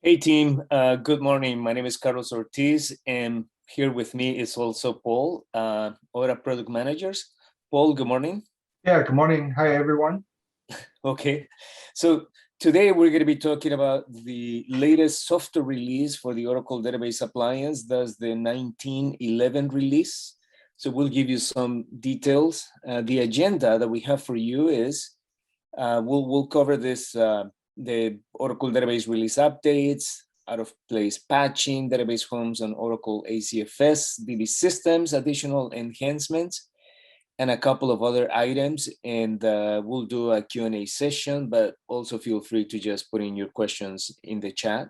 Hey team, good morning. My name is Carlos Ortiz, and here with me is also Paul, Aura Product Managers. Paul, good morning. Yeah, good morning. Hi, everyone. Okay, so today we're going to be talking about the latest software release for the Oracle Database Appliance. That's the 1911 release. So we'll give you some details. The agenda that we have for you is we'll cover this the Oracle database release updates, out of place patching, database homes on Oracle ACFS, DB systems, additional enhancements, and a couple of other items. And we'll do a Q&A session, but also feel free to just put in your questions in the chat.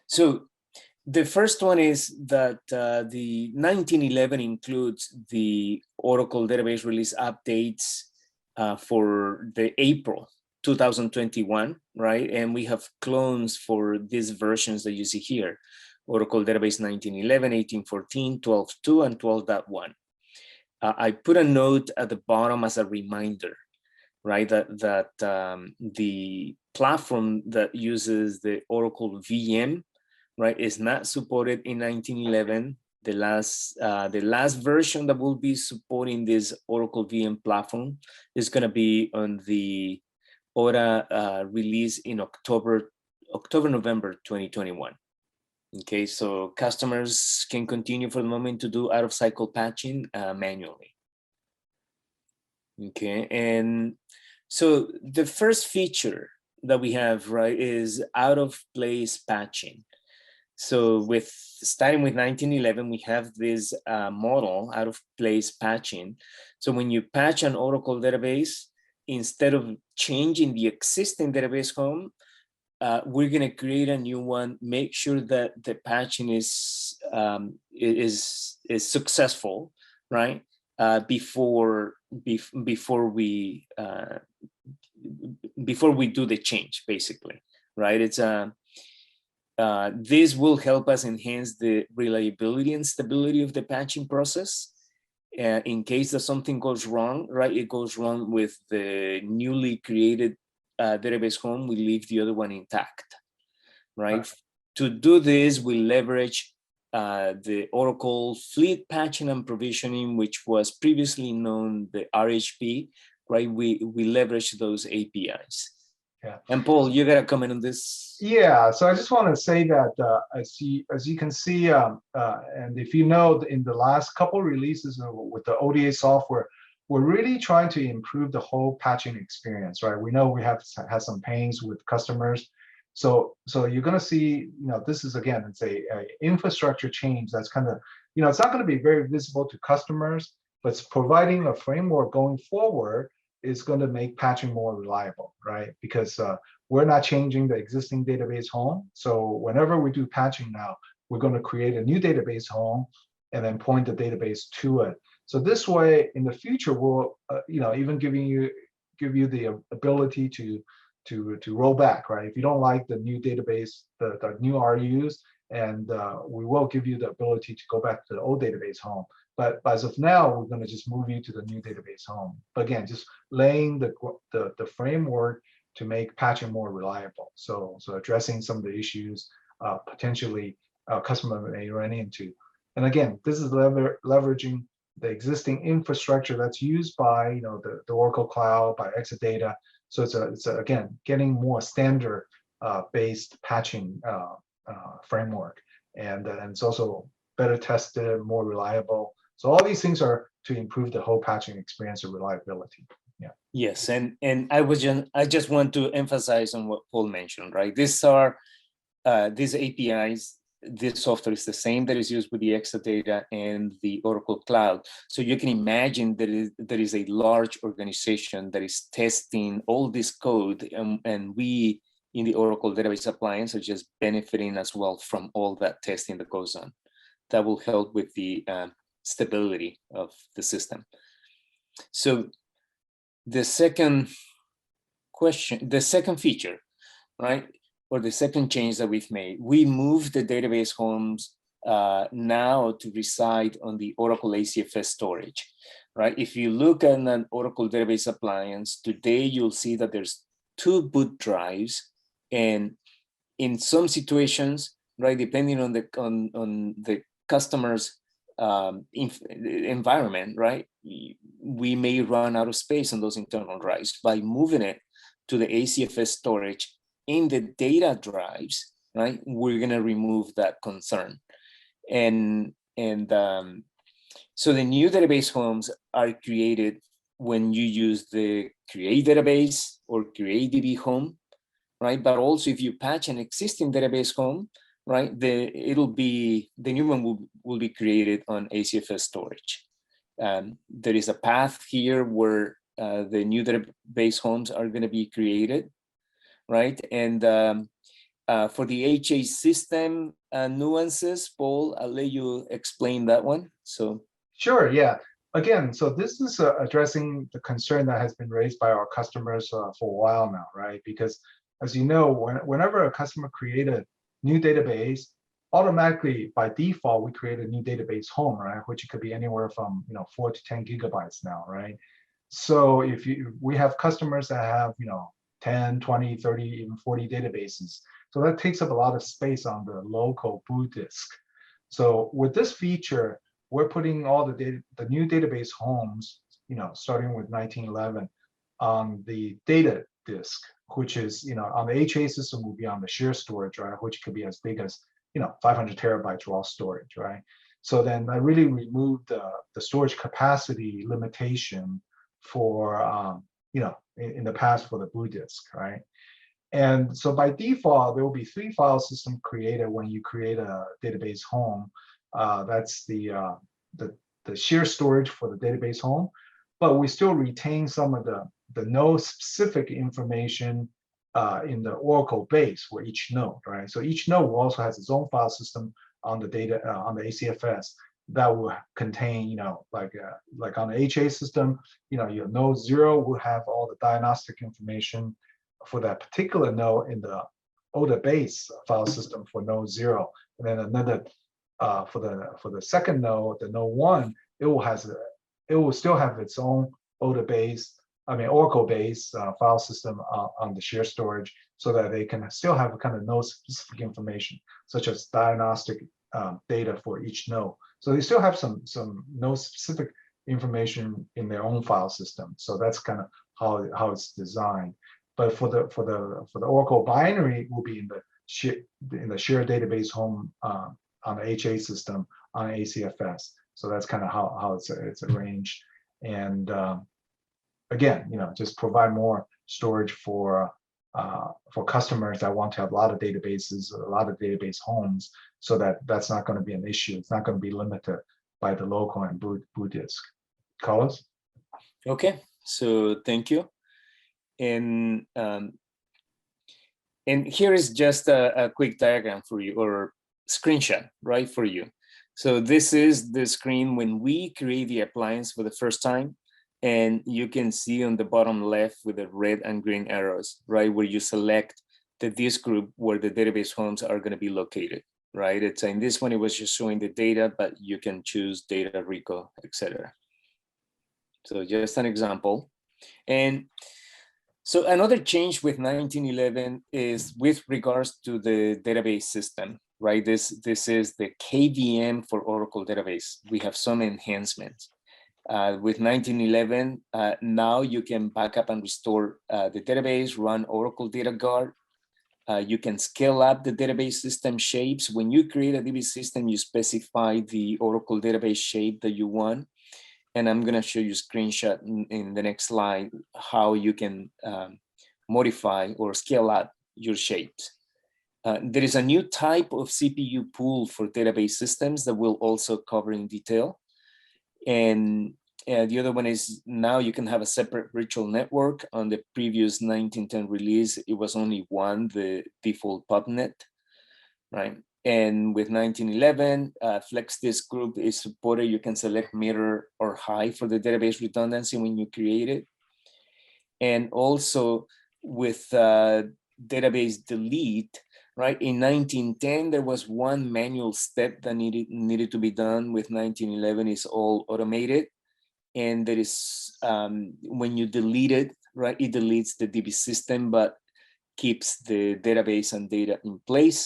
So the first one is that the 1911 includes the Oracle database release updates for the April 2021, right? And we have clones for these versions that you see here: Oracle Database 1911, 1814, 12.2, and 12.1. I put a note at the bottom as a reminder, right? That the platform that uses the Oracle VM, right, is not supported in 1911. The last version that will be supporting this Oracle VM platform is going to be on the Aura release in November 2021. Okay, so customers can continue for the moment to do out-of-cycle patching manually. Okay, and so the first feature that we have, right, is out-of-place patching. So starting with 1911, we have this model, out-of-place patching. So when you patch an Oracle database, instead of changing the existing database home, we're going to create a new one, make sure that the patching is successful, right? Before we do the change, basically, right? It's this will help us enhance the reliability and stability of the patching process. In case that something goes wrong, right? It goes wrong with the newly created database home, we leave the other one intact, right? To do this, we leverage the Oracle Fleet Patching and Provisioning, which was previously known the RHP, right? We leverage those APIs. Yeah. And Paul, you got to comment on this. Yeah, so I just want to say that as you can see, and if you know, in the last couple releases with the ODA software, we're really trying to improve the whole patching experience, right? We know we have had some pains with customers. So you're going to see, this is, again, it's a infrastructure change that's kind of, it's not going to be very visible to customers, but it's providing a framework going forward is going to make patching more reliable, right? Because we're not changing the existing database home. So whenever we do patching now, we're going to create a new database home and then point the database to it. So this way, in the future, we'll even give you the ability to roll back, right? If you don't like the new database, the new RUs, and we will give you the ability to go back to the old database home. But as of now, we're going to just move you to the new database home. But again, just laying the framework to make patching more reliable. So addressing some of the issues potentially customer may run into. And again, this is leveraging the existing infrastructure that's used by the Oracle Cloud, by Exadata. So it's again getting more standard based patching framework, and it's also better tested, more reliable. So all these things are to improve the whole patching experience and reliability. Yeah. Yes, and I just want to emphasize on what Paul mentioned, right? These are these APIs. This software is the same that is used with the Exadata and the Oracle Cloud. So you can imagine that there is a large organization that is testing all this code, and we in the Oracle Database Appliance are just benefiting as well from all that testing that goes on. That will help with the stability of the system. So the second feature, right? Or the second change that we've made, we moved the database homes now to reside on the Oracle ACFS storage, right? If you look at an Oracle Database Appliance, today you'll see that there's 2 boot drives And in some situations, right, depending on the customer's environment, right, we may run out of space on those internal drives. By moving it to the ACFS storage in the data drives, right, we're going to remove that concern. And so the new database homes are created when you use the create database or create DB home, right? But also if you patch an existing database home, right, the new one will be created on ACFS storage. There is a path here where the new database homes are going to be created, right? And for the HA system nuances, Paul, I'll let you explain that one. So. Sure, yeah. Again, so this is addressing the concern that has been raised by our customers for a while now, right? Because as you know, whenever a customer create a new database, automatically by default, we create a new database home, right? Which could be anywhere from 4 to 10 gigabytes now, right? So if we have customers that have 10, 20, 30, even 40 databases. So that takes up a lot of space on the local boot disk. So with this feature, we're putting all the new database homes, starting with 1911, on the data disk, which is, on the HA system will be on the shared storage, right, which could be as big as, 500 terabytes raw storage, right? So then I really removed the storage capacity limitation for, in the past for the boot disk, right? And so by default, there will be 3 file systems created when you create a database home. That's the shared storage for the database home, but we still retain some of the node specific information in the Oracle base for each node, right? So each node also has its own file system on the data on the ACFS that will contain, like on the HA system, your node 0 will have all the diagnostic information for that particular node in the older base file system for node 0, and then another for the second node, the node 1, it will still have its own Oracle base file system on the shared storage, so that they can still have kind of node specific information, such as diagnostic data for each node. So they still have some node specific information in their own file system. So that's kind of how it's designed. But for the Oracle binary, it will be in the shared database home on the HA system on ACFS. So that's kind of how it's arranged. And again, just provide more storage for customers that want to have a lot of databases, a lot of database homes, so that's not going to be an issue. It's not going to be limited by the local and boot disk. Carlos? Okay, so thank you. And here is just a quick diagram for you, or screenshot, right, for you. So this is the screen when we create the appliance for the first time, and you can see on the bottom left with the red and green arrows, right, where you select the disk group where the database homes are going to be located, right? It's in this one, it was just showing the data, but you can choose data, Rico, etc. So just an example. And so another change with 1911 is with regards to the database system, right? This is the KBM for Oracle Database. We have some enhancements. With 1911, now you can back up and restore the database, run Oracle Data Guard. You can scale up the database system shapes. When you create a DB system, you specify the Oracle database shape that you want. And I'm going to show you a screenshot in the next slide, how you can modify or scale up your shapes. There is a new type of CPU pool for database systems that we'll also cover in detail. And the other one is now you can have a separate virtual network. On the previous 1910 release, it was only one, the default pubnet, right? And with 1911, Flex Disk Group is supported. You can select mirror or high for the database redundancy when you create it. And also with database delete, right? In 1910, there was one manual step that needed to be done. With 1911, it's all automated. And there is, when you delete it, right, it deletes the DB system, but keeps the database and data in place.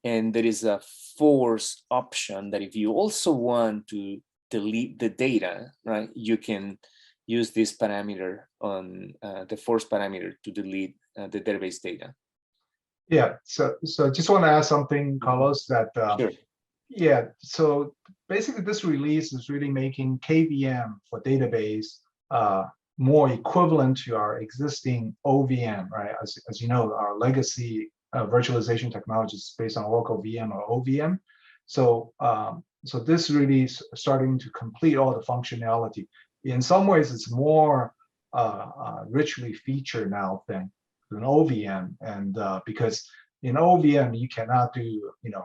And there is a force option that if you also want to delete the data, right, you can use this parameter on the force parameter to delete the database data. Yeah, so just want to add something, Carlos, that Sure. yeah, so basically this release is really making KBM for database more equivalent to our existing OVM, right? As you know, our legacy virtualization technology is based on Oracle VM or OVM. So so this really is starting to complete all the functionality. In some ways, it's more richly featured now than an OVM, and because in OVM you cannot do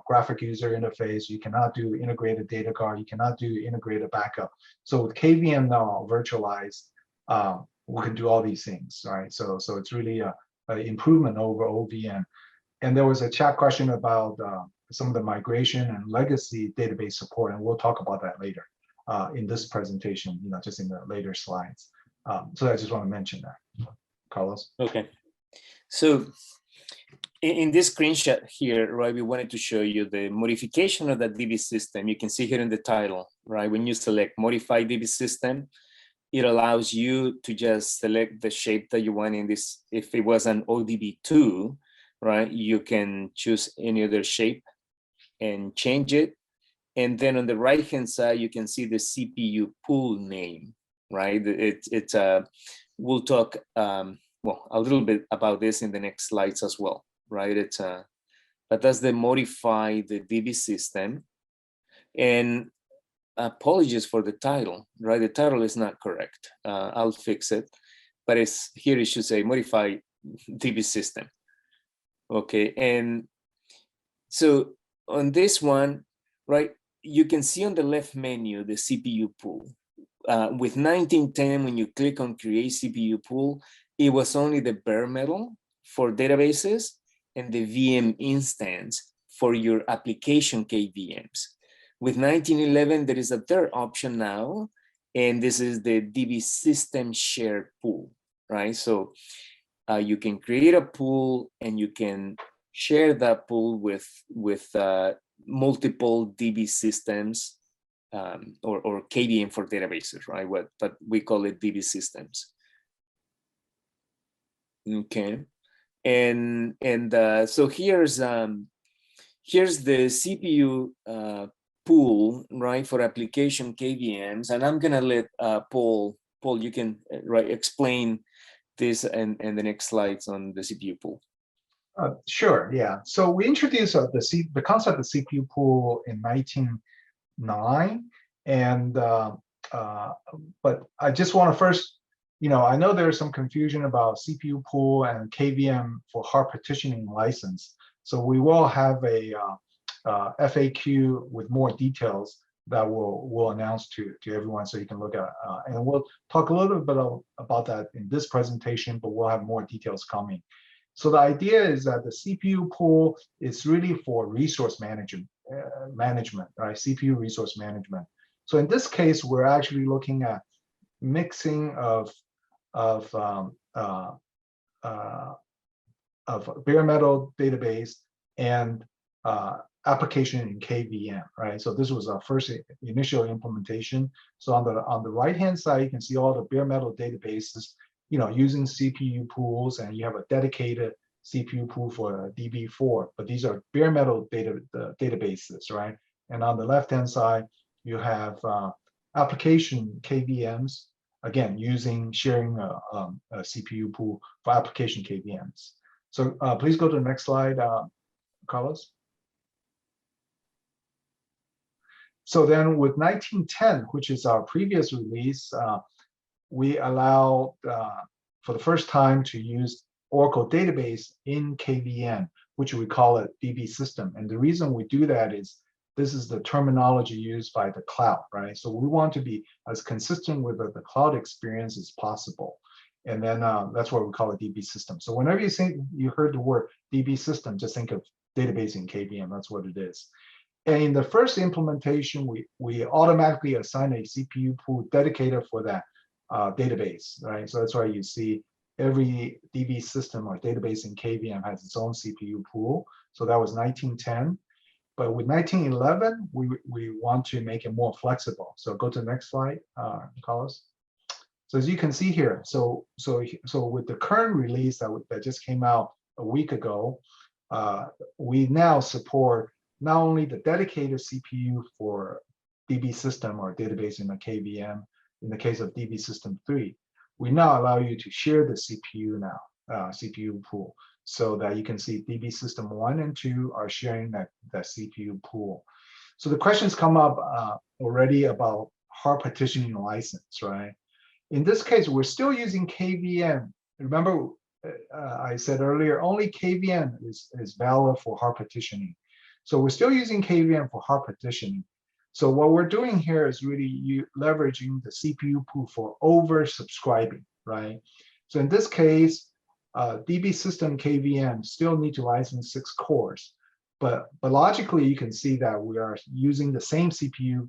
graphic user interface, you cannot do integrated data guard, you cannot do integrated backup. So with KVM now virtualized, we can do all these things, right? So it's really a improvement over OVM. And there was a chat question about some of the migration and legacy database support, and we'll talk about that later in this presentation, just in the later slides. So I just want to mention that, Carlos. Okay. So in this screenshot here, right, we wanted to show you the modification of the DB system. You can see here in the title, right? When you select modify DB system, it allows you to just select the shape that you want in this. If it was an ODB2, right, you can choose any other shape and change it. And then on the right-hand side, you can see the CPU pool name, right? It's we'll talk well, a little bit about this in the next slides as well, right? But that's the modify the DB system. And apologies for the title, right? The title is not correct. I'll fix it, but it's here. It should say modify DB system. Okay, and so on this one, right? You can see on the left menu the CPU pool. With 1910, when you click on create CPU pool, it was only the bare metal for databases and the VM instance for your application KVMs. With 1911, there is a third option now, and this is the DB system share pool, right? So you can create a pool and you can share that pool with multiple DB systems or KVM for databases, right? But we call it DB systems. Okay, and so here's the CPU pool, right, for application KVMs, and I'm gonna let Paul, you can explain this and the next slides on the CPU pool. Sure, yeah. So we introduced the concept of CPU pool in 1909, and but I just want to first, I know there's some confusion about CPU pool and KVM for hard partitioning license. So we will have a FAQ with more details that we'll announce to everyone, so you can look at, and we'll talk a little bit about that in this presentation, but we'll have more details coming. So the idea is that the CPU pool is really for resource management, right? CPU resource management. So in this case, we're actually looking at mixing of bare metal database and application in KVM, right? So this was our first initial implementation. So on the right-hand side, you can see all the bare metal databases, using CPU pools, and you have a dedicated CPU pool for DB4, but these are bare metal databases, right? And on the left-hand side, you have application KVMs, again, sharing a CPU pool for application KVMs. So please go to the next slide, Carlos. So then with 1910, which is our previous release, we allow for the first time to use Oracle Database in KVM, which we call it DB system. And the reason we do that is this is the terminology used by the cloud, right? So we want to be as consistent with the cloud experience as possible. And then that's why we call it DB system. So whenever you heard the word DB system, just think of database in KVM. That's what it is. And in the first implementation, we automatically assign a CPU pool dedicated for that database, right? So that's why you see every DB system or database in KVM has its own CPU pool. So that was 1910. But with 1911, we want to make it more flexible. So go to the next slide, Carlos. So as you can see here, so with the current release that just came out a week ago, we now support not only the dedicated CPU for DB system or database in the KVM, in the case of DB system 3, we now allow you to share the CPU now, CPU pool, so that you can see DB system 1 and 2 are sharing that CPU pool. So the questions come up already about hard partitioning license, right? In this case, we're still using KVM. Remember, I said earlier, only KVM is valid for hard partitioning. So we're still using KVM for hard partitioning. So what we're doing here is really leveraging the CPU pool for oversubscribing, right? So in this case, DB system KVM still need to license 6 cores, but logically you can see that we are using the same CPU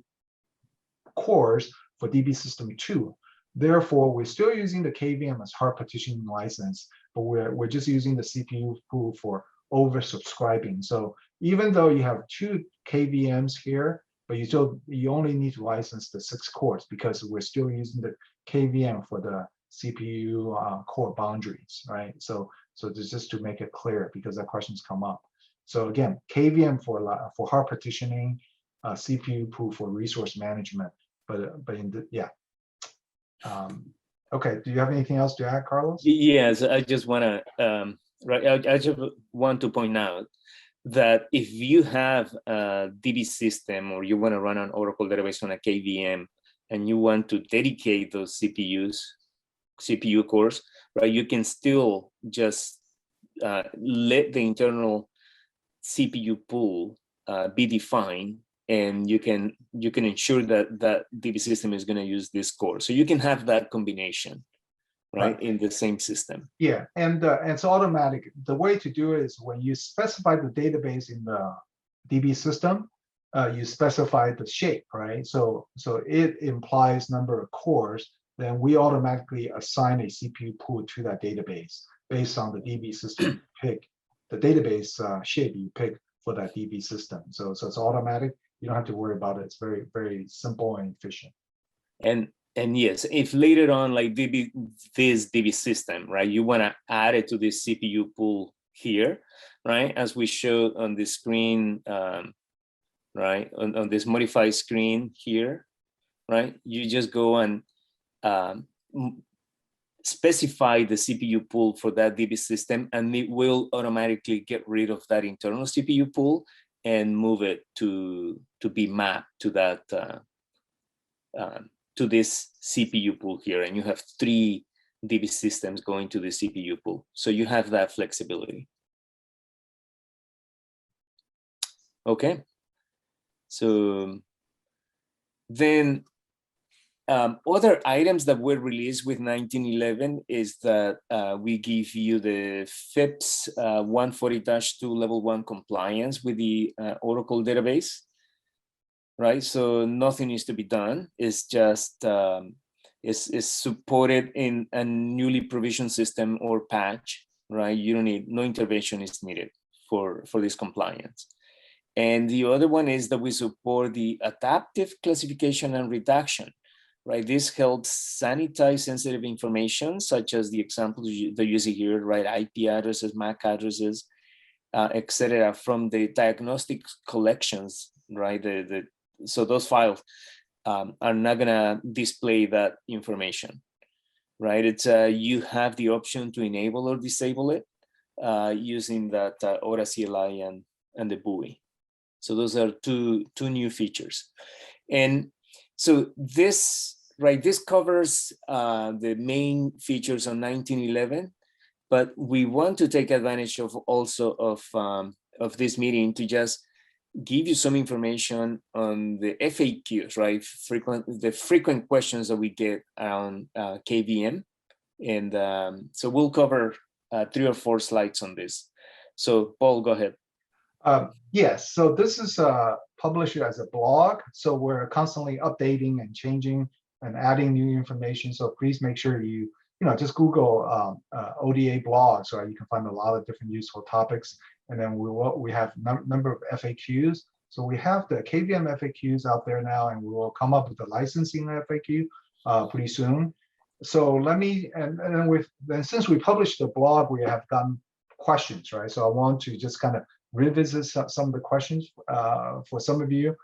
cores for DB system 2. Therefore, we're still using the KVM as hard partitioning license, but we're just using the CPU pool for oversubscribing. So even though you have 2 KVMs here, but you only need to license the 6 cores because we're still using the KVM for the CPU core boundaries, right? So this just to make it clear because that questions come up. So again, KVM for hard partitioning, CPU pool for resource management, but in the okay, do you have anything else to add, Carlos? Yes, I just want to I just want to point out that if you have a DB system or you want to run an Oracle database on a KVM and you want to dedicate those CPU cores, right, you can still just let the internal CPU pool be defined, and you can ensure that that DB system is going to use this core. So you can have that combination, right, in the same system. Yeah, and it's automatic. The way to do it is when you specify the database in the DB system, you specify the shape, right? So it implies number of cores. Then we automatically assign a CPU pool to that database based on the DB system you pick, the database shape you pick for that DB system. So it's automatic. You don't have to worry about it. It's very, very simple and efficient. And yes, if later on, like this DB system, right, you want to add it to this CPU pool here, right, as we showed on the screen, right, on this modified screen here, right, you just go and specify the CPU pool for that DB system, and it will automatically get rid of that internal CPU pool and move it to be mapped to that to this CPU pool here, and you have 3 DB systems going to the CPU pool, so you have that flexibility. Okay, so then other items that were released with 1911 is that we give you the FIPS 140-2 level 1 compliance with the Oracle database, right? So nothing needs to be done. It's just is supported in a newly provisioned system or patch, right? You don't need, no intervention is needed for this compliance. And the other one is that we support the adaptive classification and redaction, right? This helps sanitize sensitive information, such as the examples that you see here, right? IP addresses, MAC addresses, etc., from the diagnostic collections, right? So those files are not gonna display that information, right? It's you have the option to enable or disable it using that Aura CLI and the buoy. So those are two new features. And so this, right, this covers the main features on 1911, but we want to take advantage of also of this meeting to just give you some information on the FAQs, right? The frequent questions that we get around KVM. And so we'll cover 3 or 4 slides on this. So Paul, go ahead. Yes, so this is published as a blog. So we're constantly updating and changing and adding new information. So please make sure you just Google ODA blogs, right? You can find a lot of different useful topics. And then we have number of FAQs. So we have the KBM FAQs out there now, and we will come up with the licensing FAQ pretty soon. So let me, and then since we published the blog, we have gotten questions, right? So I want to just kind of revisit some of the questions for some of you.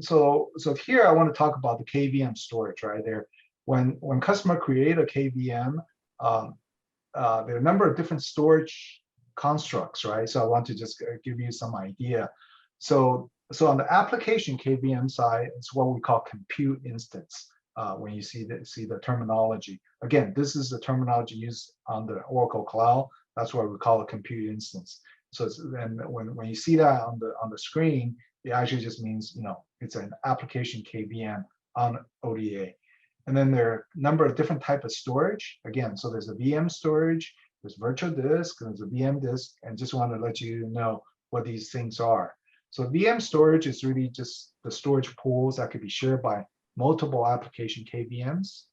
So here I want to talk about the KVM storage, right? There, when customer create a KVM, there are a number of different storage constructs, right? So I want to just give you some idea. So on the application KVM side, it's what we call compute instance. When you see the terminology, again, this is the terminology used on the Oracle Cloud. That's what we call a compute instance. So then when you see that on the screen, it actually just means it's an application KVM on ODA. And then there are a number of different types of storage. Again, so there's a VM storage, there's virtual disk, and there's a VM disk, and just want to let you know what these things are. So VM storage is really just the storage pools that could be shared by multiple application KVMs.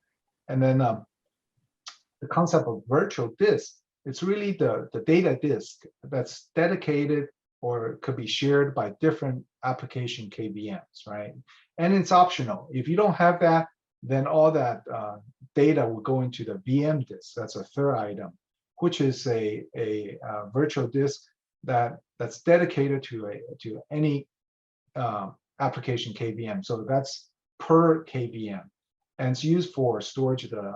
And then the concept of virtual disk, it's really the data disk that's dedicated or could be shared by different application KVMs, right? And it's optional. If you don't have that, then all that data will go into the VM disk. That's a third item, which is a virtual disk that's dedicated to any application KVM. So that's per KVM, and it's used for storage of the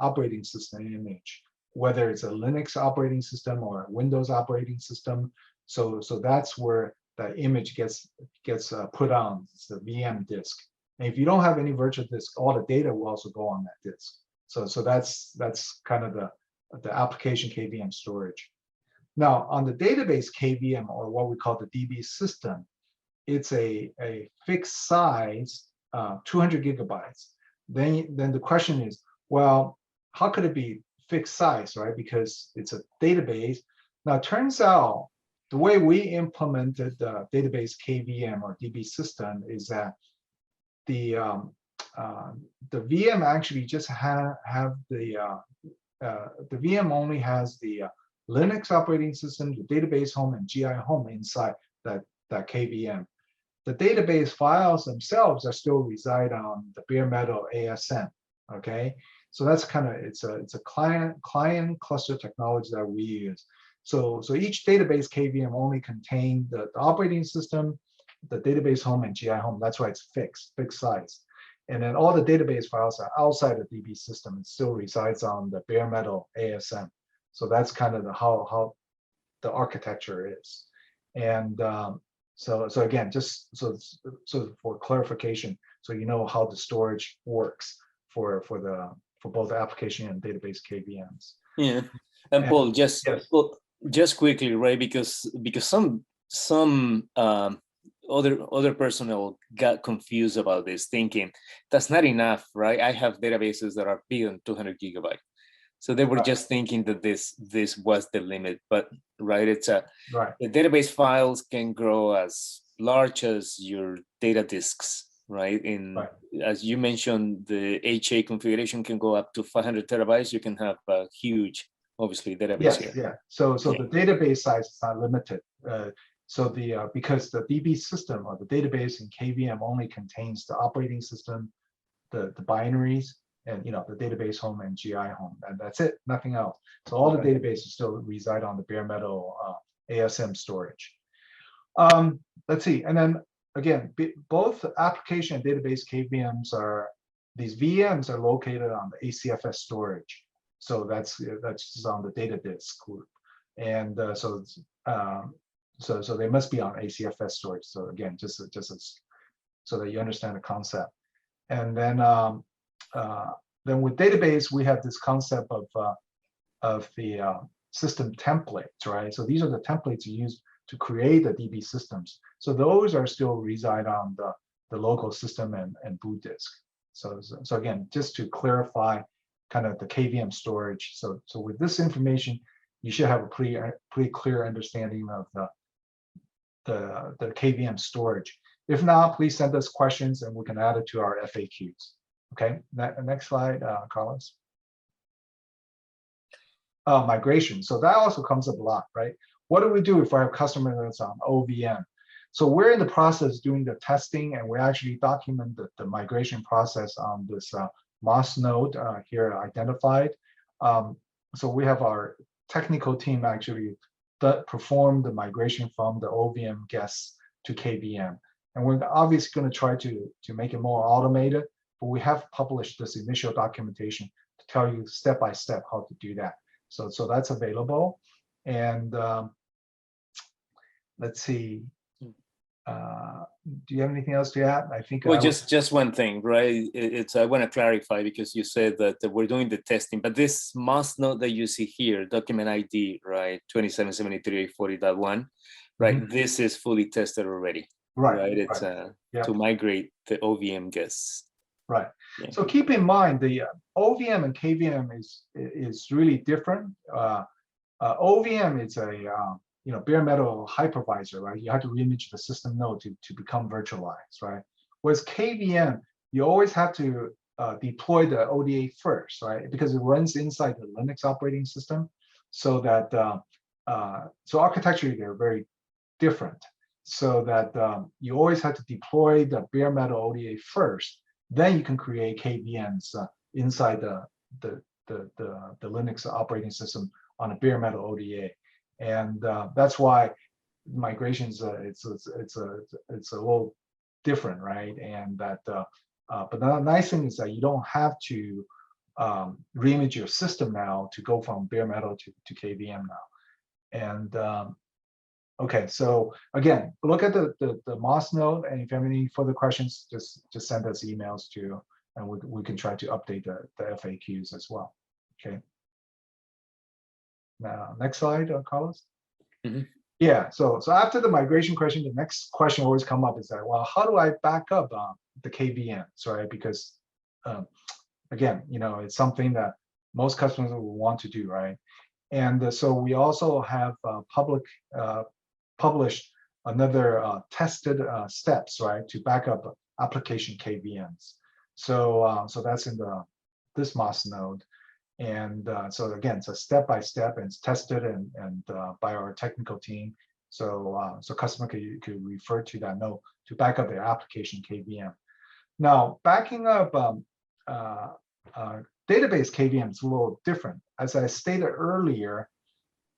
operating system image, whether it's a Linux operating system or a Windows operating system. So that's where the image gets put on. It's the VM disk. And if you don't have any virtual disk, all the data will also go on that disk. So that's kind of the application KVM storage. Now on the database KVM, or what we call the DB system, it's a fixed size, 200 gigabytes. Then the question is, well, how could it be fixed size, right? Because it's a database. Now it turns out the way we implemented the database KVM or DB system is that the VM actually just have the VM only has the Linux operating system, the database home, and GI home inside that KVM. The database files themselves are still reside on the bare metal ASM. Okay, so that's kind of it's a client cluster technology that we use. So each database KVM only contain the operating system, the database home, and GI home. That's why it's fixed size. And then all the database files are outside the DB system. It still resides on the bare metal ASM. So that's kind of how the architecture is. And so again, just so for clarification, so you know how the storage works for both the application and database KVMs. Yeah, and Paul, just yes. Just quickly, right? Because some other personnel got confused about this, thinking that's not enough, right? I have databases that are bigger than 200 gigabytes. So they were just thinking that this was the limit, but right, it's the database files can grow as large as your data disks, right? As you mentioned, the HA configuration can go up to 500 terabytes. You can have a huge, obviously, database here. Yeah. So the database size is not limited. Because the DB system or the database in KVM only contains the operating system, the binaries, and the database home and GI home, and that's it, nothing else. So all the databases still reside on the bare metal ASM storage. Let's see, and then again, both application and database KVMs these VMs are located on the ACFS storage. So that's just on the data disk group, and so they must be on ACFS storage. So again, just so that you understand the concept, and then with database, we have this concept of the system templates, right? So these are the templates you use to create the DB systems. So those are still reside on the local system and boot disk. So again, just to clarify kind of the KVM storage. So with this information, you should have a pretty clear understanding of the KVM storage. If not, please send us questions and we can add it to our FAQs. Okay, next slide, Carlos. migration. So that also comes up a lot, right? What do we do if I have a customer that's on OVM? So we're in the process doing the testing, and we actually document the migration process on this MOS node here identified. So we have our technical team actually perform the migration from the OVM guests to KBM. And we're obviously going to try to make it more automated, but we have published this initial documentation to tell you step by step how to do that. So that's available. And let's see. Do you have anything else to add? I think. Well, just one thing, right? It's I want to clarify because you said that we're doing the testing, but this MOS node that you see here, document ID, right, 2773.40.1, right? Mm-hmm. This is fully tested already, right? It's to migrate the OVM guests. Right. Yeah. So keep in mind the OVM and KVM is really different. OVM is a bare metal hypervisor, right? You have to reimage the system node to become virtualized, right? Whereas KVM, you always have to deploy the ODA first, right? Because it runs inside the Linux operating system, so that so architecturally they're very different. So that you always have to deploy the bare metal ODA first, then you can create KVMs inside the Linux operating system on a bare metal ODA. And that's why migrations it's a little different, right? And that but the nice thing is that you don't have to reimage your system now to go from bare metal to KVM now. And okay, so again, look at the MOS node, and if you have any further questions, just send us emails too, and we can try to update the FAQs as well. Okay. Now, next slide, Carlos. Mm-hmm. Yeah, so after the migration question, the next question always come up is that, well, how do I back up the KVMs, right? Because again, it's something that most customers will want to do, right? And so we also have published another tested steps, right, to back up application KVMs. So that's in this MOS node. And so again, it's a step-by-step, and it's tested and by our technical team. So customer could refer to that node to back up their application KVM. Now, backing up database KVM is a little different. As I stated earlier,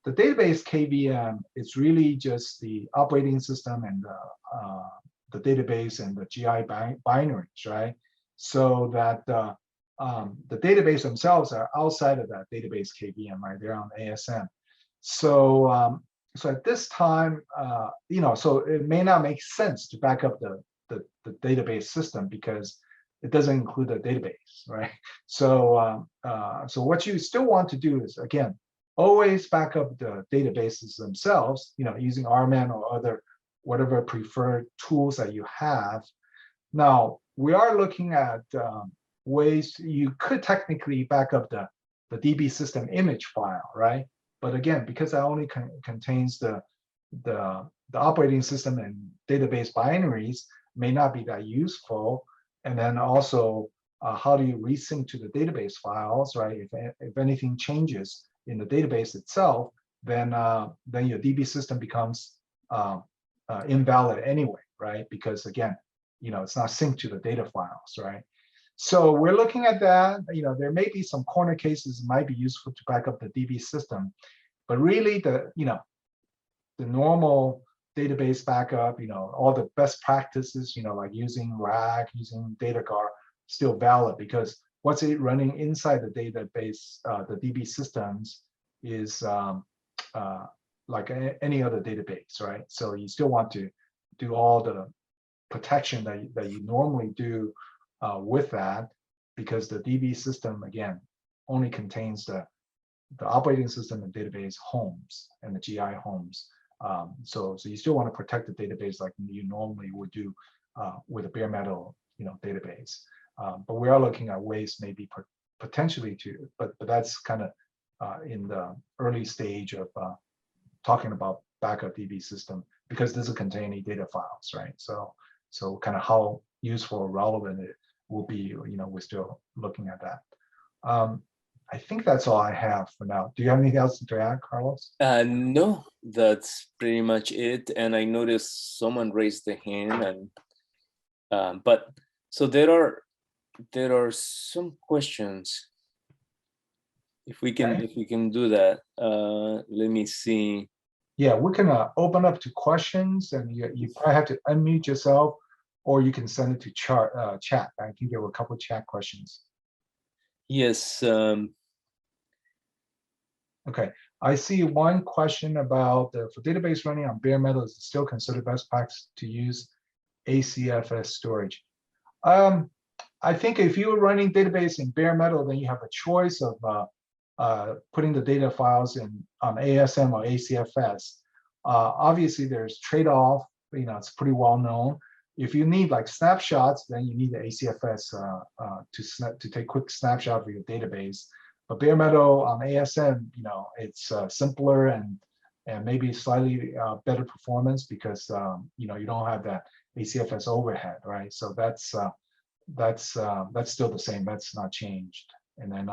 the database KVM is really just the operating system and the database and the GI binaries, right? So that the database themselves are outside of that database KVM, right? They're on ASM. So so at this time, so it may not make sense to back up the database system because it doesn't include the database, right? So so what you still want to do is, again, always back up the databases themselves, using RMAN or whatever preferred tools that you have. Now, we are looking at ways you could technically back up the DB system image file, right? But again, because that only contains the operating system and database binaries, may not be that useful. And then also, how do you resync to the database files, right? If anything changes in the database itself, then your DB system becomes invalid anyway, right? Because again, it's not synced to the data files, right? So we're looking at that. There may be some corner cases might be useful to back up the DB system, but really the normal database backup, all the best practices, like using RAG, using DataGuard, still valid, because what's it running inside the database, the DB systems is like any other database, right? So you still want to do all the protection that you normally do with that, because the DB system, again, only contains the operating system and database homes and the GI homes. So you still want to protect the database like you normally would do with a bare metal, database. But we are looking at ways maybe potentially to, but that's kind of in the early stage of talking about backup DB system, because it doesn't contain any data files, right? So kind of how useful or relevant it will be, we're still looking at that. I think that's all I have for now. Do you have anything else to add, Carlos? No, that's pretty much it. And I noticed someone raised the hand, and but so there are some questions. If we can do that, let me see. Yeah, we can open up to questions, and you probably have to unmute yourself, or you can send it to chat. I think there were a couple of chat questions. Yes. Okay, I see one question about for database running on bare metal, is it still considered best practice to use ACFS storage? I think if you're running database in bare metal, then you have a choice of putting the data files on ASM or ACFS. Obviously, there's trade-off. It's pretty well known. If you need like snapshots, then you need the ACFS to take quick snapshot of your database. But bare metal on ASM, it's simpler and maybe slightly better performance because you don't have that ACFS overhead, right? So that's still the same. That's not changed. And then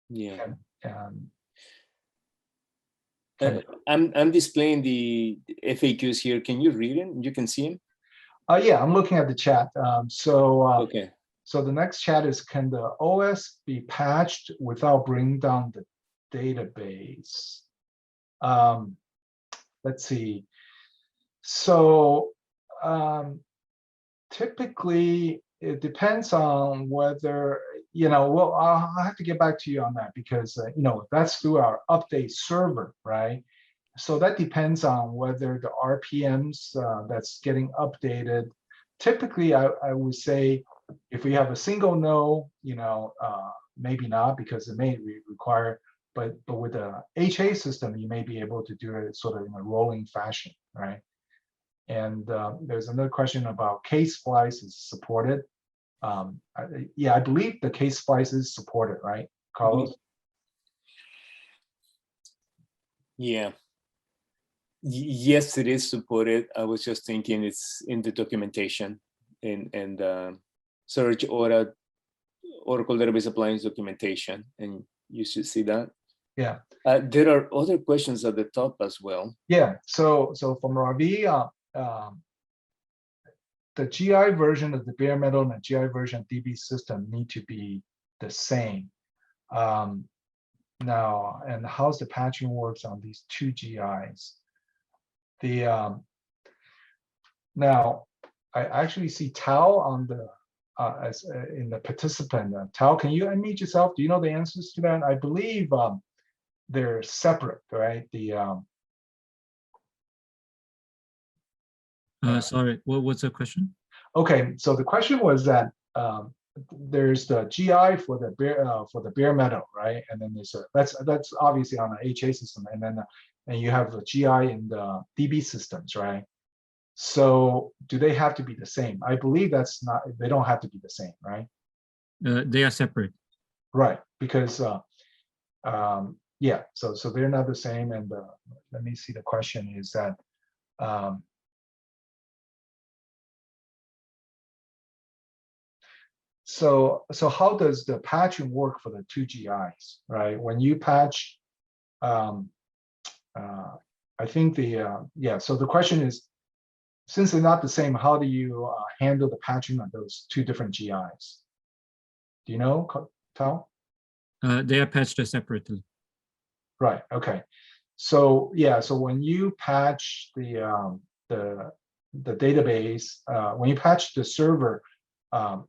Yeah. And I'm displaying the FAQs here. Can you read them? You can see them? Yeah, I'm looking at the chat. Okay. So the next chat is, can the OS be patched without bringing down the database? Let's see. So typically it depends on whether, well, I'll have to get back to you on that because, that's through our update server, right? So that depends on whether the RPMs that's getting updated. Typically, I would say if we have a single node, maybe not because it may require, but with a HA system, you may be able to do it sort of in a rolling fashion, right? And there's another question about K-splice is supported. Yeah, I believe the K-splice is supported, right, Carlos? Yeah. Yes, it is supported. I was just thinking it's in the documentation and search Oracle Database Appliance documentation, and you should see that. Yeah. There are other questions at the top as well. Yeah. So from Ravi, the GI version of the bare metal and the GI version of DB system need to be the same. Now, and how's the patching works on these two GIs? Now, I actually see Tao on the as in the participant. Tao, can you unmute yourself? Do you know the answers to that? I believe they're separate, right? Sorry, what's the question? Okay, so the question was that there's the GI for the bare metal, right? And then there's that's obviously on an HA system, and then and you have the GI in the DB systems, right? So do they have to be the same? I believe that's not. They don't have to be the same, right? They are separate. Right, because yeah, so they're not the same. And let me see. The question is that. So how does the patching work for the two GIs, right? When you patch, I think yeah. So the question is, since they're not the same, how do you handle the patching of those two different GIs? Do you know, Tao? They are patched separately. Right. Okay. So yeah. So when you patch the database, when you patch the server,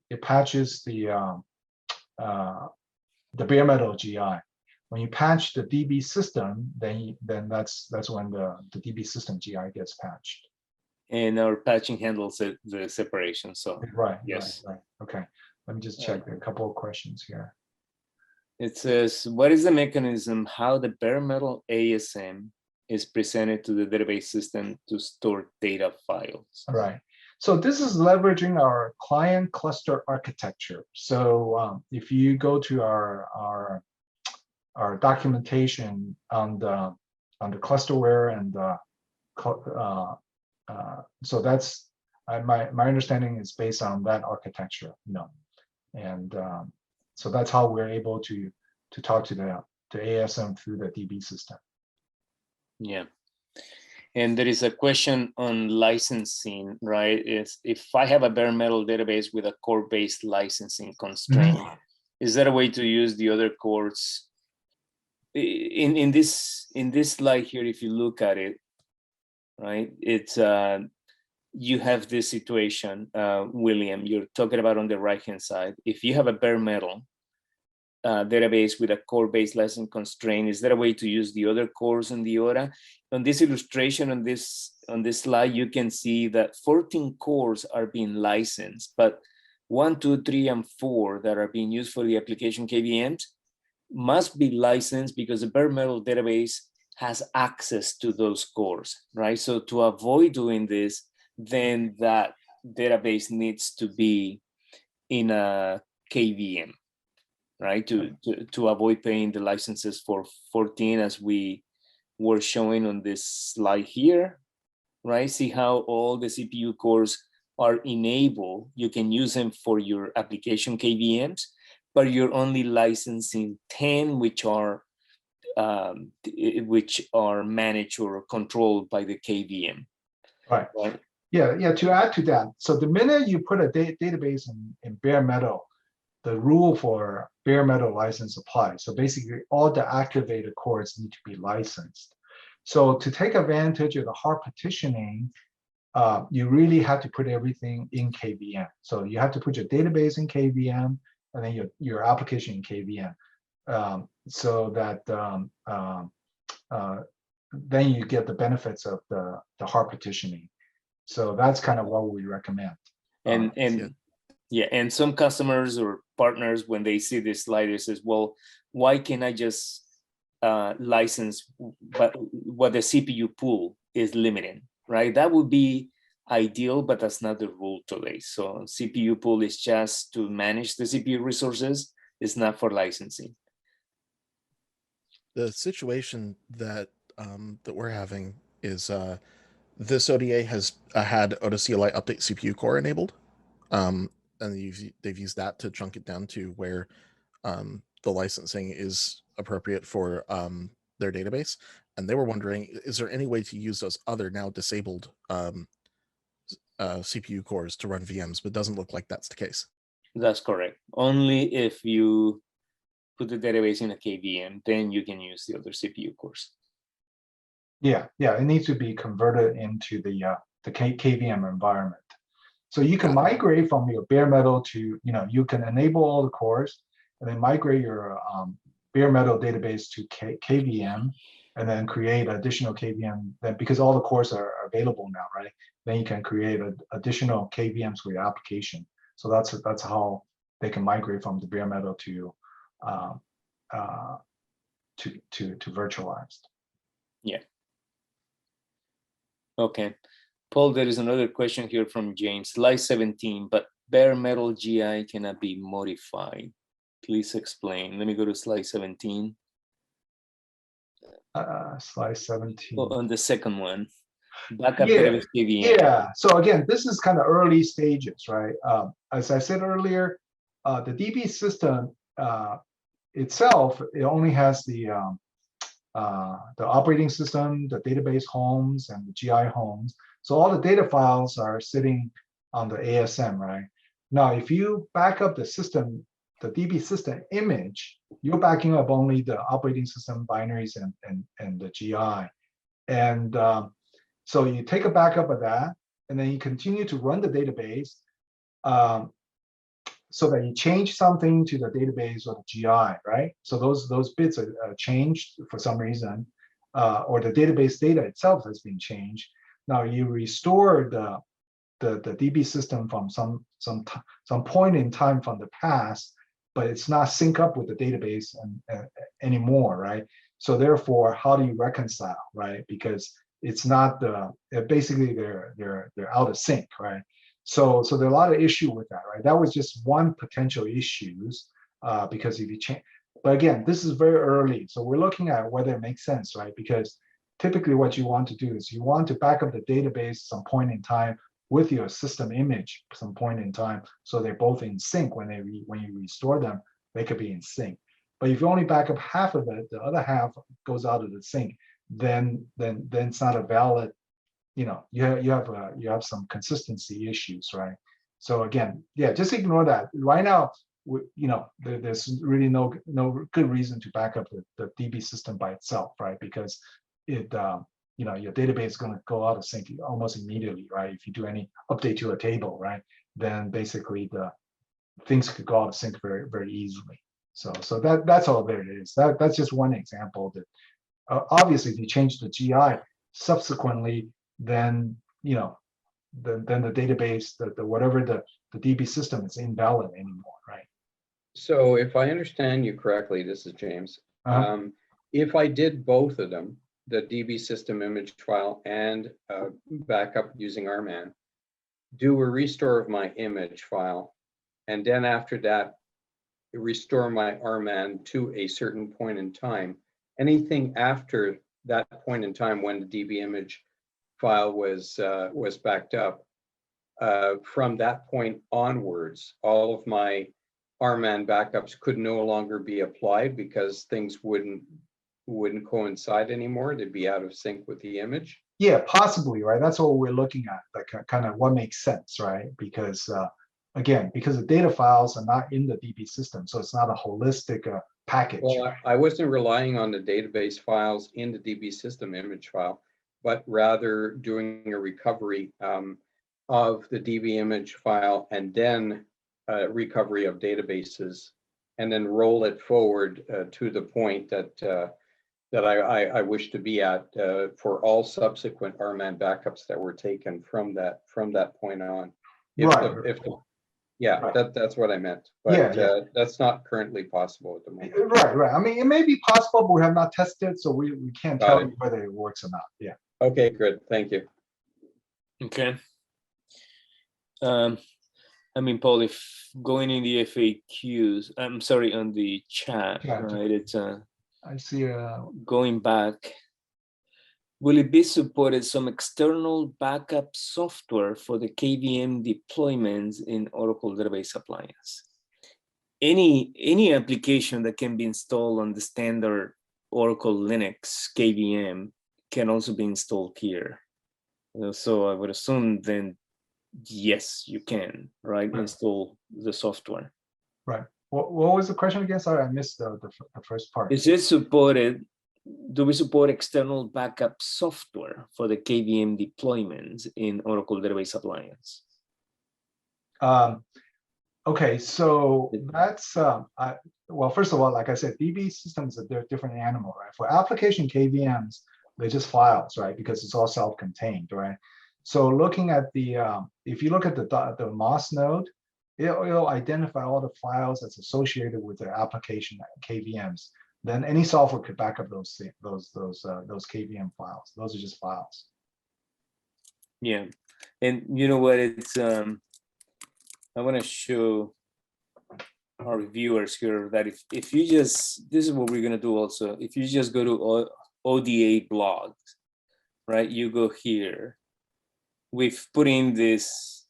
it patches the bare metal GI. When you patch the DB system, then that's when the DB system GI gets patched. And our patching handles the separation. So right. yes. Right. Okay. Let me just check. There are a couple of questions here. It says, what is the mechanism how the bare metal ASM is presented to the database system to store data files? Right. So this is leveraging our client cluster architecture. So if you go to our documentation on the clusterware and so that's my understanding is based on that architecture, and So that's how we're able to talk to the ASM through the DB system. Yeah. And there is a question on licensing, right? If I have a bare metal database with a core-based licensing constraint, is there a way to use the other cores? In this slide here, if you look at it, right, it's you have this situation, William, you're talking about on the right-hand side. If you have a bare metal database with a core-based license constraint, is there a way to use the other cores in the ORA? On this illustration, on this slide, you can see that 14 cores are being licensed, but 1, 2, 3, and 4 that are being used for the application KVMs must be licensed because the bare metal database has access to those cores, right? So to avoid doing this, then that database needs to be in a KVM, right? To avoid paying the licenses for 14 as we were showing on this slide here, right? See how all the CPU cores are enabled. You can use them for your application KVMs, but you're only licensing 10 which are managed or controlled by the KVM. Right. Yeah. To add to that, so the minute you put a database in bare metal, the rule for bare metal license applies. So basically, all the activated cores need to be licensed. So to take advantage of the hard partitioning, you really have to put everything in KVM. So you have to put your database in KVM and then your application in KVM, so that then you get the benefits of the hard partitioning. So that's kind of what we recommend. And some customers or partners, when they see this slide, they says, well, why can't I just license but what the CPU pool is limiting, right? That would be ideal, but that's not the rule today. So CPU pool is just to manage the CPU resources. It's not for licensing. The situation that that we're having is this ODA has had AutoCLI update CPU core enabled, and they've used that to chunk it down to where the licensing is appropriate for their database. And they were wondering, is there any way to use those other now disabled CPU cores to run VMs? But it doesn't look like that's the case. That's correct. Only if you put the database in a KVM, then you can use the other CPU cores. Yeah, it needs to be converted into the KVM environment. So you can migrate from your bare metal to, you can enable all the cores and then migrate your bare metal database to KVM and then create additional KVM, because all the cores are available now, right? Then you can create additional KVMs for your application. So that's how they can migrate from the bare metal to virtualized. Yeah. Okay. Paul, there is another question here from James. Slide 17, but bare metal GI cannot be modified. Please explain. Let me go to slide 17. Slide 17. On the second one. Backup database KVM. Yeah. So again, this is kind of early stages, right? As I said earlier, the DB system itself, it only has the operating system, the database homes, and the GI homes. So all the data files are sitting on the ASM, right? Now, if you back up the system, the DB system image, you're backing up only the operating system binaries and the GI. And so you take a backup of that, and then you continue to run the database so that you change something to the database or the GI, right? So those bits are changed for some reason, or the database data itself has been changed. Now you restore the DB system from some point in time from the past, but it's not sync up with the database anymore, right? So therefore, how do you reconcile, right? Because it's not basically they're out of sync, right? So there are a lot of issue with that, right? That was just one potential issues because if you change, but again, this is very early, so we're looking at whether it makes sense, right? Because typically what you want to do is you want to back up the database some point in time with your system image some point in time, so they're both in sync when you restore them they could be in sync. But if you only back up half of it, the other half goes out of the sync, then it's not a valid, you have some consistency issues, right? So again, yeah, just ignore that. Right now, there's really no good reason to back up the DB system by itself, right? Because it your database is going to go out of sync almost immediately, right? If you do any update to a table, right, then basically the things could go out of sync very, very easily. So that's all there is. That's just one example that obviously if you change the GI subsequently, then then the database, the whatever the DB system is invalid anymore, right? So if I understand you correctly, this is James. If I did both of them, the DB system image file and backup using RMAN, do a restore of my image file, and then after that, restore my RMAN to a certain point in time. Anything after that point in time when the DB image file was backed up, from that point onwards, all of my RMAN backups could no longer be applied because things wouldn't coincide anymore. They'd be out of sync with the image. Yeah, possibly, right? That's what we're looking at, like kind of what makes sense, right? Because again, because the data files are not in the DB system, so it's not a holistic package. Well, I wasn't relying on the database files in the DB system image file, but rather doing a recovery of the DB image file and then recovery of databases, and then roll it forward to the point that I wish to be at for all subsequent RMAN backups that were taken from that point on. That's what I meant. But that's not currently possible at the moment. Right. I mean, it may be possible, but we have not tested, so we can't tell you whether it works or not. Yeah. Okay, good. Thank you. Okay. I mean, Paul, if going in the FAQs, I'm sorry, on the chat, right? It's I see. Going back. Will it be supported some external backup software for the KBM deployments in Oracle Database Appliance? Any application that can be installed on the standard Oracle Linux KBM can also be installed here. So I would assume then, yes, you can, right? Install the software. Right. What was the question again? Sorry, I missed the first part. Is it supported? Do we support external backup software for the KBM deployments in Oracle Database Appliance? Okay, so that's well, first of all, like I said, DB systems are a different animal, right? For application KVMs, they're just files, right? Because it's all self-contained, right? So looking at the, if you look at the MOS node, it'll identify all the files that's associated with the application KVMs. Then any software could back up those KVM files. Those are just files. Yeah, and you know what? It's I want to show our viewers here that if you just, this is what we're gonna do also. If you just go to ODA blogs, right? You go here. We've put in this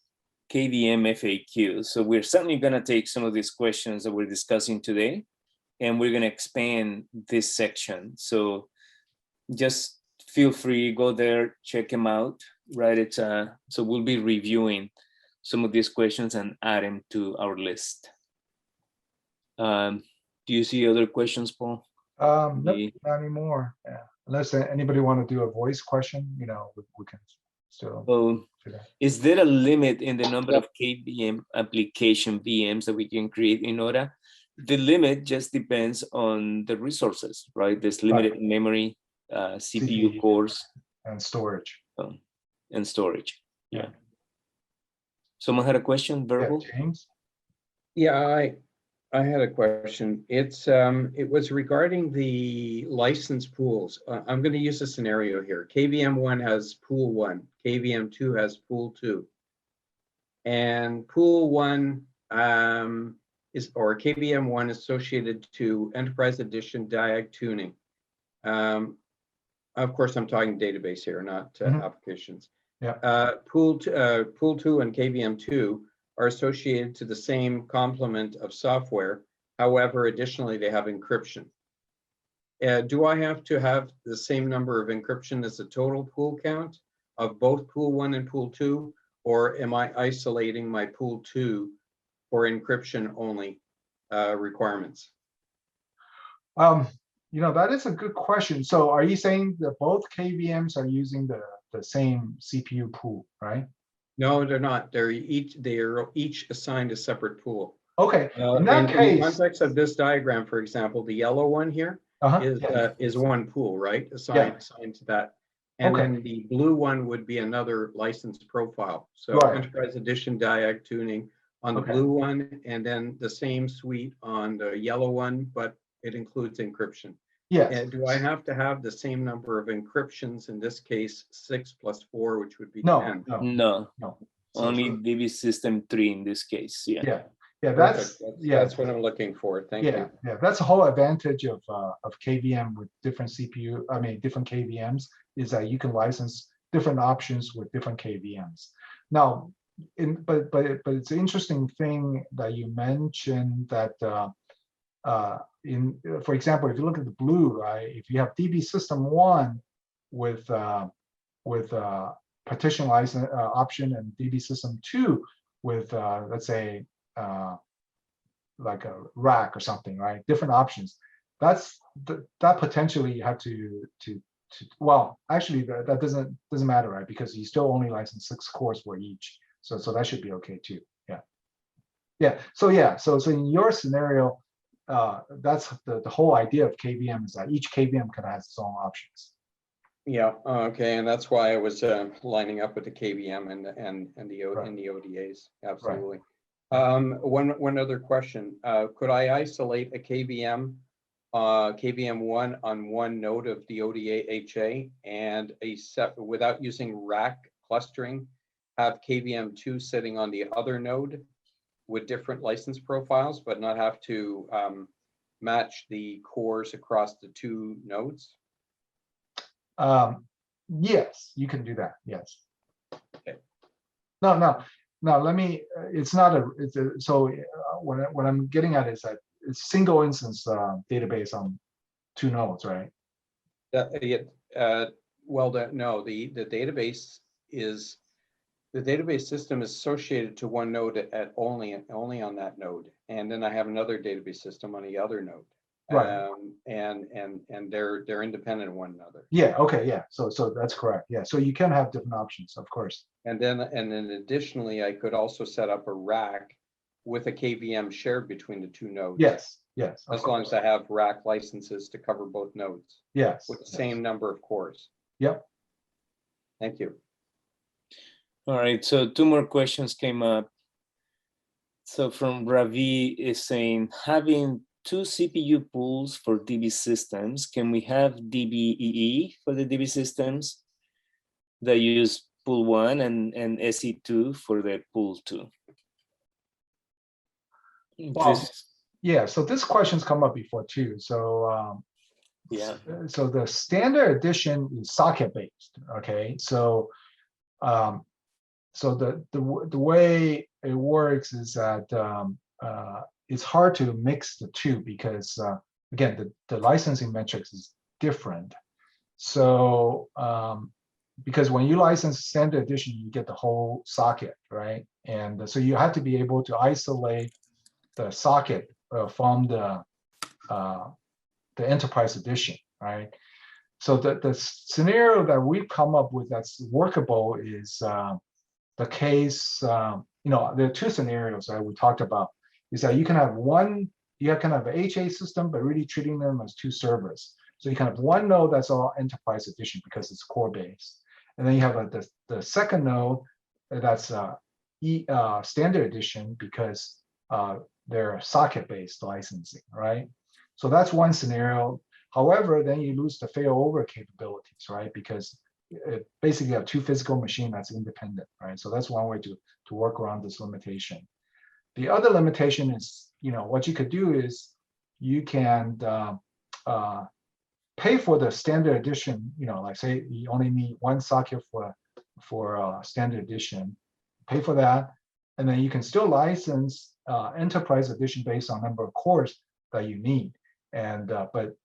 KBM FAQ. So we're certainly gonna take some of these questions that we're discussing today, and we're gonna expand this section. So just feel free, go there, check them out, right? It's so we'll be reviewing some of these questions and add them to our list. Do you see other questions, Paul? Nope, not anymore. Yeah. Unless anybody want to do a voice question, we can still do that. Is there a limit in the number of KBM application VMs that we can create in Aura? The limit just depends on the resources, right? There's limited memory, CPU cores, and storage. And storage. Yeah. Someone had a question, verbal? Yeah, James? Yeah, I had a question. It was regarding the license pools. I'm going to use a scenario here. KBM1 has pool 1, KBM2 has pool 2. And pool 1 or KBM1 associated to Enterprise Edition diag tuning. Of course, I'm talking database here, not applications. Yeah. Pool 2 and KBM2 are associated to the same complement of software. However, additionally, they have encryption. Do I have to have the same number of encryption as the total pool count of both pool 1 and pool 2? Or am I isolating my pool 2 for encryption only requirements? That is a good question. So are you saying that both KVMs are using the same CPU pool, right? No, they're not. They are each assigned a separate pool. Okay, in that In the case, context of this diagram, for example, the yellow one here is one pool, right? Assigned to that. And then the blue one would be another license profile. So Enterprise Edition diag tuning on the blue one, and then the same suite on the yellow one, but it includes encryption. Yes. And do I have to have the same number of encryptions, in this case, 6 plus 4, which would be 10? No. So Only DB system 3 in this case. Yeah. That's what I'm looking for. Thank you. Yeah, that's the whole advantage of KVM with different different KVMs, is that you can license different options with different KVMs. Now, but it's an interesting thing that you mentioned that for example, if you look at the blue, right, if you have DB system 1 with partition license option and DB system 2 with let's say like a rack or something, right? Different options. That potentially you have to well, actually that doesn't matter, right? Because you still only license 6 cores for each, so that should be okay too. So in your scenario, that's the whole idea of KVM, is that each KVM can have its own options. Yeah. Okay, and that's why I was lining up with the KVM and the ODAs. Absolutely. One other question. Could I isolate a KVM, KVM1 on one node of the ODA HA, and without using rack clustering, have KVM2 sitting on the other node with different license profiles, but not have to match the cores across the 2 nodes? Yes, you can do that. Yes. Okay. No, let me, what I'm getting at is that it's single instance database on 2 nodes, right? No, the database system is associated to one node at only on that node, and then I have another database system on the other node. Right. And they're independent of one another. Yeah. Okay. Yeah. So that's correct. Yeah. So you can have different options, of course. And then additionally, I could also set up a rack with a KVM shared between the 2 nodes. Yes. As long as I have rack licenses to cover both nodes. Yes. With the same number of cores. Yep. Thank you. All right. So 2 more questions came up. So from Ravi is saying, having 2 CPU pools for DB systems, can we have DBEE for the DB systems that use pool 1 and SE2 for the pool 2? Well, yeah, so this question's come up before too. So so the standard edition is socket based. Okay, so the way it works is that it's hard to mix the 2 because again, the licensing metrics is different. So because when you license standard edition, you get the whole socket, right? And so you have to be able to isolate the socket from the enterprise edition, right? So the scenario that we've come up with that's workable is the case. There are 2 scenarios that we talked about. Is that you can have kind of an HA system, but really treating them as 2 servers. So you can have one node that's all enterprise edition because it's core based, and then you have the second node that's standard edition because they're socket based licensing, right? So that's one scenario. However, then you lose the failover capabilities, right? Because basically you have 2 physical machines that's independent, right? So that's one way to work around this limitation. The other limitation is, what you could do is you can pay for the standard edition, like say you only need 1 socket for standard edition, pay for that, and then you can still license enterprise edition based on number of cores, that you need. And but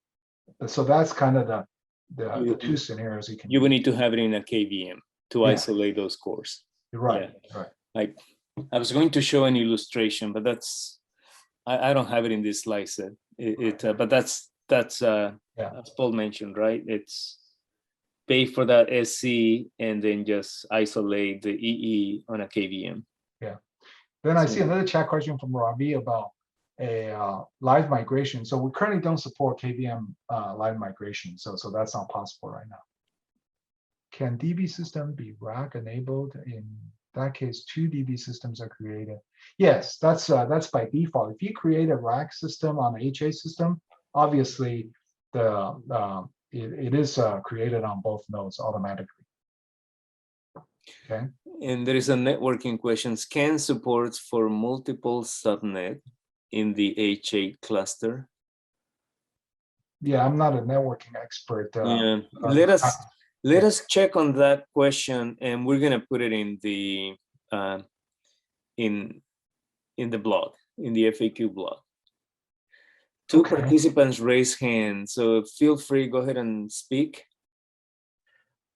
so that's kind of the two scenarios you can. You will need to have it in a KVM to Yeah. isolate those cores. You're right. Yeah. Right. Like I was going to show an illustration, but that's I don't have it in this slide set. But that's as Paul mentioned, right? It's pay for that SC and then just isolate the EE on a KVM. Yeah. Then I see another chat question from Ravi about a live migration. So we currently don't support KVM live migration. So that's not possible right now. Can DB system be rack enabled? In that case, 2 DB systems are created. Yes, that's by default. If you create a rack system on an HA system, obviously it is created on both nodes automatically. Okay. And there is a networking question. Can supports for multiple subnet in the HA cluster? Yeah, I'm not a networking expert. Yeah, let us check on that question, and we're gonna put it in the in the blog, in the FAQ blog. Two participants raise hands, so feel free, go ahead and speak.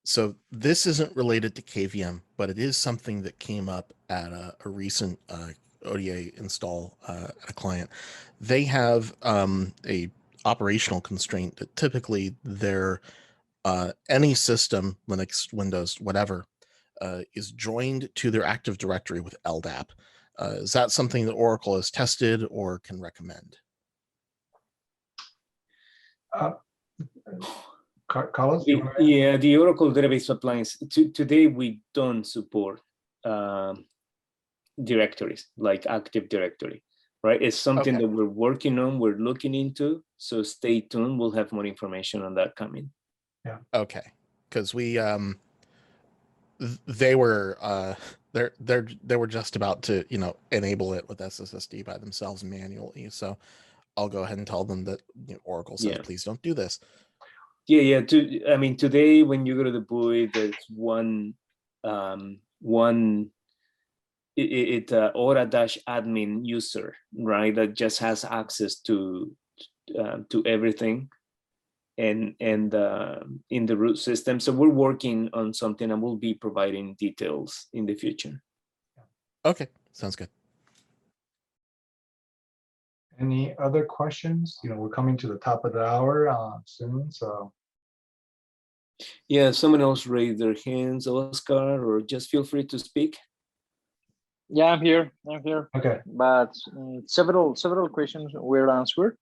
So this isn't related to KVM, but it is something that came up at a recent ODA install at a client. They have a operational constraint that typically their any system, Linux, Windows, whatever, is joined to their Active Directory with LDAP. Is that something that Oracle has tested or can recommend? Carlos? Yeah, the Oracle Database Appliance, today we don't support directories like Active Directory, right? It's something that we're working on, we're looking into, so stay tuned, we'll have more information on that coming. Yeah. Okay, because we they were they were just about to enable it with SSSD by themselves manually. So I'll go ahead and tell them that Oracle says please don't do this. Yeah. I mean, today when you go to the GUI, there's one Aura-admin user, right? That just has access to everything. And in the root system. So we're working on something and we'll be providing details in the future. Okay, sounds good. Any other questions? We're coming to the top of the hour soon, so. Yeah, someone else raised their hands, Oscar, or just feel free to speak. Yeah, I'm here. Okay. But several questions were answered.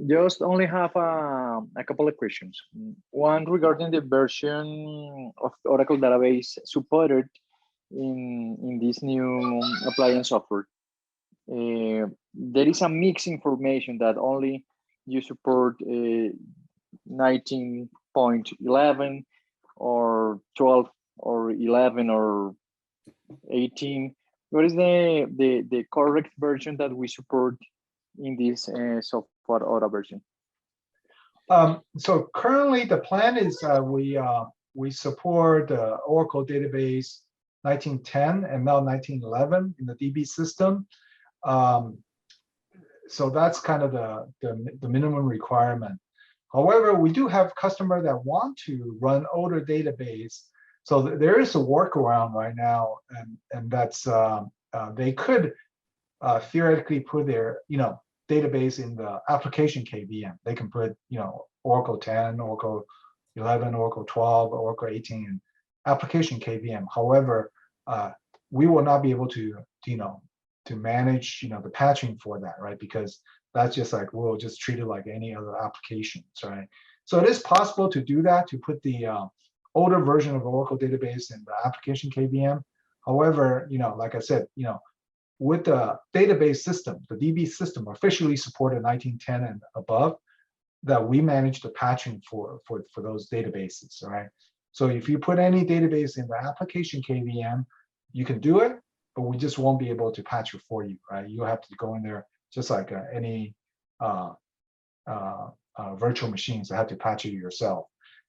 Just only have a couple of questions. One regarding the version of Oracle Database supported in this new appliance software. There is a mixed information that only you support 19.11 or 12 or 11 or 18. What is the correct version that we support in this software Aura version? So currently the plan is we support Oracle Database 1910 and now 1911 in the DB system. So that's kind of the minimum requirement. However, we do have customers that want to run older database. So there is a workaround right now, and that's they could theoretically put their database in the application KVM. They can put Oracle 10, Oracle 11, Oracle 12, Oracle 18 in application KVM. However, we will not be able to manage the patching for that, right? Because that's just like we'll just treat it like any other applications, right? So it is possible to do that, to put the older version of Oracle database in the application KVM. However, like I said, with the database system, the DB system officially supported 1910 and above, that we manage the patching for those databases, right? So if you put any database in the application KVM, you can do it, but we just won't be able to patch it for you, right? You have to go in there just like any virtual machines that have to patch it yourself.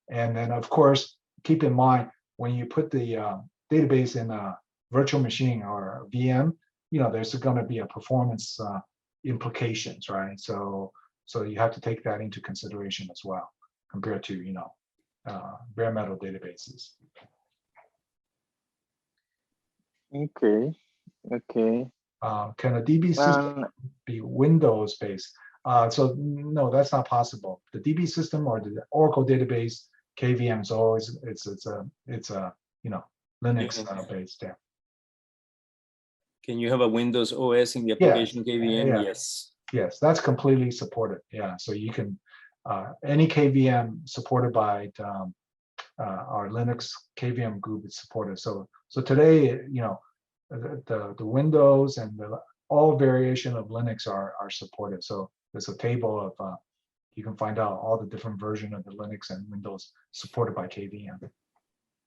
And then of course, keep in mind, when you put the database in a virtual machine or a VM, there's going to be a performance implications, right? So you have to take that into consideration as well, compared to, you know, bare metal databases. Okay. Okay. Can a DB system be Windows based? So no, that's not possible. The DB system or the Oracle database KVM is always it's a you know, Linux based. Yeah. Can you have a Windows OS in the Yes, application KVM? yeah. Yes. Yes, that's completely supported. Yeah, so you can any KVM supported by our Linux KVM group is supported. So today, you know, the Windows and all variation of Linux are supported. So there's a table of you can find out all the different version of the Linux and Windows supported by KVM.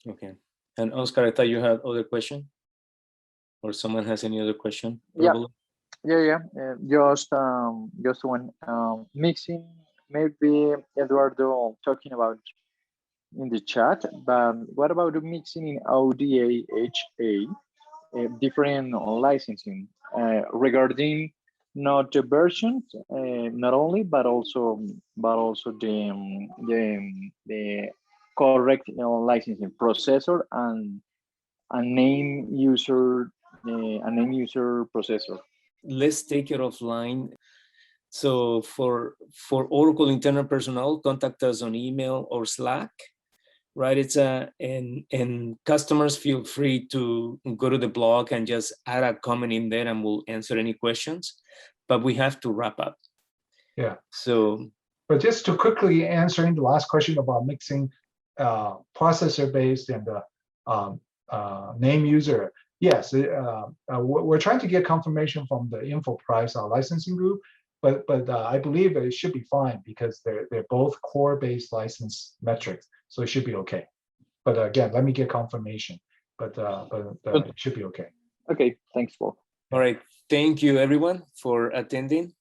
Okay. And Oscar, I thought you had other question, or someone has any other question? Yeah. Probably? Yeah. Just one mixing. Maybe Eduardo talking about in the chat, but what about the mixing in ODA HA? Different licensing regarding not the versions, not only, but also the correct licensing processor and a name user processor. Let's take it offline. So for Oracle internal personnel, contact us on email or Slack. Right, it's and customers feel free to go to the blog and just add a comment in there, and we'll answer any questions. But we have to wrap up. Yeah. So, but just to quickly answering the last question about mixing processor based and name user. Yes, we're trying to get confirmation from the InfoPrice, our licensing group. But I believe that it should be fine because they're both core-based license metrics, so it should be okay. But again, let me get confirmation. But it should be okay. Okay, thanks, Paul. All right, thank you everyone for attending.